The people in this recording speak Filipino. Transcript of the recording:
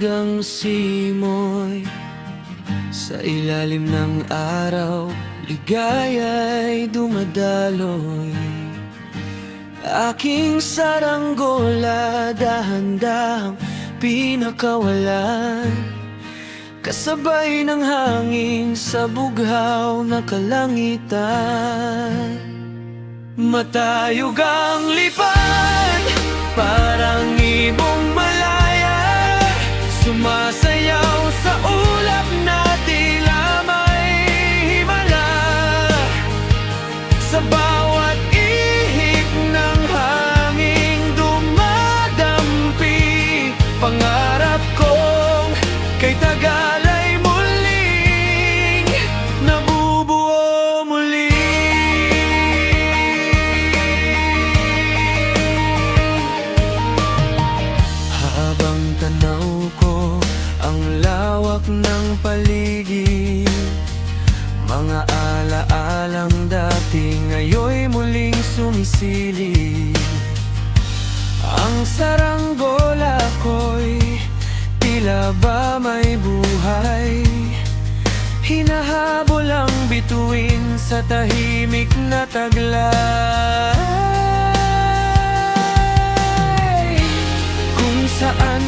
hanggang simoy. Sa ilalim ng araw, ligaya'y dumadaloy. Aking saranggola, dahan-dahang pinakawalan, kasabay ng hangin sa bughaw na kalangitan. Matayog ang lipad, parang ibong malaya, sumasayaw sa ulap na tila may himala. Sa bawat ihik ng hangin dumadampi, pangarap kong kay Tagalay muling nabubuo muli. Habang tanaw ko ang lawak ng paligid, mga alaalang dati ngayon'y muling sumisilip. Ang saranggola ko'y tila ba may buhay, hinahabol ang bituin sa tahimik na taglay. Kung saan